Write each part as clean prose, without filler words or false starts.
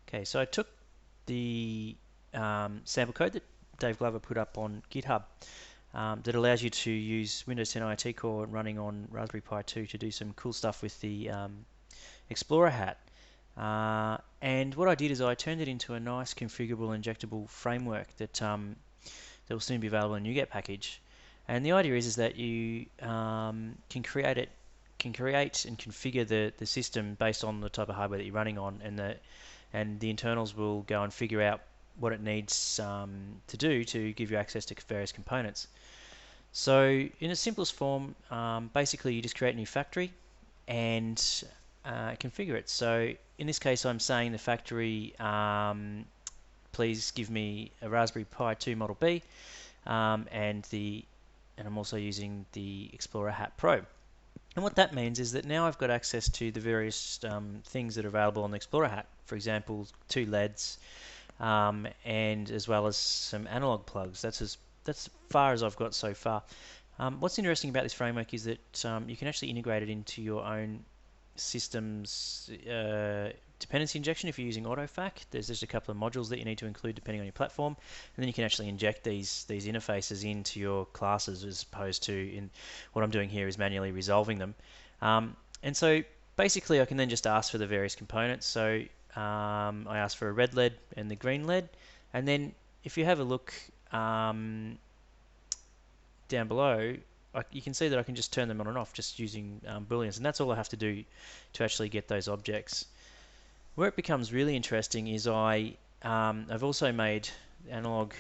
Okay, so I took the sample code that Dave Glover put up on GitHub that allows you to use Windows 10 IoT Core running on Raspberry Pi 2 to do some cool stuff with the Explorer hat. And what I did is I turned it into a nice configurable injectable framework that will soon be available in NuGet package. And the idea is that you can create and configure the system based on the type of hardware that you're running on, and the internals will go and figure out what it needs to do to give you access to various components. So in its simplest form, basically you just create a new factory and configure it. So in this case I'm saying the factory, please give me a Raspberry Pi 2 Model B, and I'm also using the Explorer Hat Pro. And what that means is that now I've got access to the various things that are available on the Explorer Hat. For example, 2 LEDs, and as well as some analog plugs. That's as far as I've got so far. What's interesting about this framework is that you can actually integrate it into your own system's dependency injection if you're using AutoFac. There's just a couple of modules that you need to include depending on your platform, and then you can actually inject these interfaces into your classes, as opposed to in what I'm doing here is manually resolving them. And so basically I can then just ask for the various components. So I ask for a red LED and the green LED, and then if you have a look down below, you can see that I can just turn them on and off just using booleans, and that's all I have to do to actually get those objects. Where it becomes really interesting is I've also made analog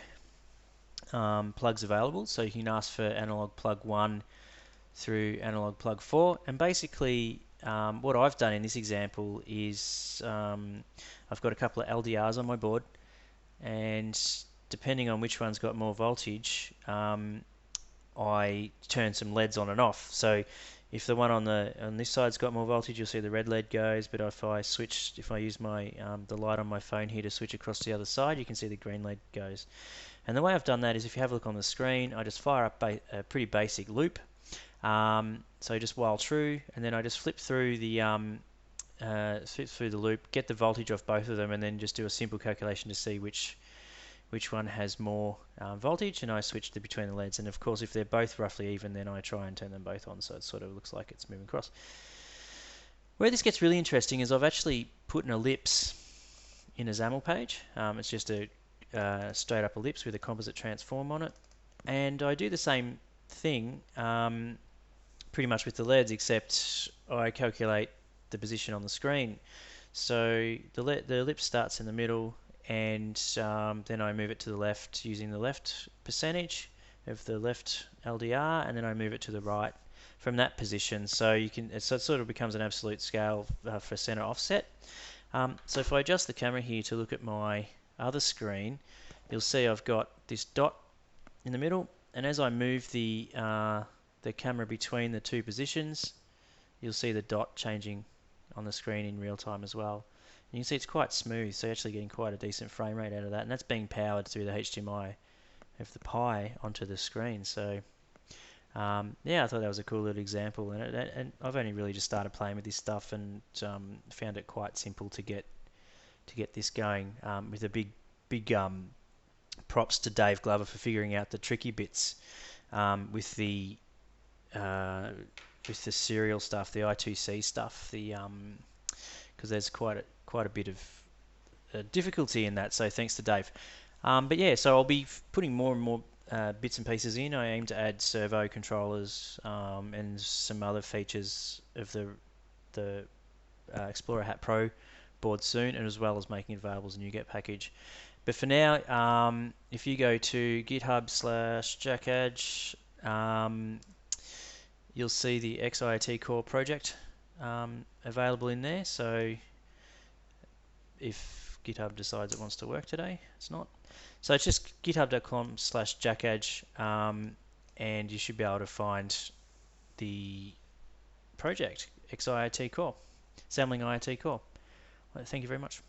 plugs available, so you can ask for analog plug 1 through analog plug 4, and basically what I've done in this example is I've got a couple of LDRs on my board, and depending on which one's got more voltage, I turn some LEDs on and off. So if the one on this side's got more voltage, you'll see the red LED goes, but if I use my the light on my phone here to switch across to the other side, you can see the green LED goes. And the way I've done that is, if you have a look on the screen, I just fire up a pretty basic loop. So just while true, and then I just flip through the loop, get the voltage off both of them, and then just do a simple calculation to see which one has more voltage, and I switch between the LEDs. And of course, if they're both roughly even, then I try and turn them both on, so it sort of looks like it's moving across. Where this gets really interesting is I've actually put an ellipse in a XAML page. It's just a straight up ellipse with a composite transform on it, and I do the same thing pretty much with the LEDs, except I calculate the position on the screen. So the ellipse starts in the middle, and then I move it to the left using the left percentage of the left LDR, and then I move it to the right from that position. So it sort of becomes an absolute scale for center offset. So if I adjust the camera here to look at my other screen, you'll see I've got this dot in the middle, and as I move the camera between the two positions, you'll see the dot changing on the screen in real time as well. And you can see it's quite smooth, so you're actually getting quite a decent frame rate out of that, and that's being powered through the HDMI of the Pi onto the screen. So yeah, I thought that was a cool little example, and I've only really just started playing with this stuff, and found it quite simple to get this going, with a big props to Dave Glover for figuring out the tricky bits with the serial stuff, the I2C stuff, because there's quite a bit of difficulty in that. So thanks to Dave. But yeah, so I'll be putting more and more bits and pieces in. I aim to add servo controllers and some other features of the Explorer Hat Pro board soon, and as well as making it available as a NuGet package. But for now, if you go to github/jackadge, you'll see the XIOTCore project available in there. So if GitHub decides it wants to work today, it's not. So it's just github.com/jackadge, and you should be able to find the project XIOTCore, Sampling IoT Core. Well, thank you very much.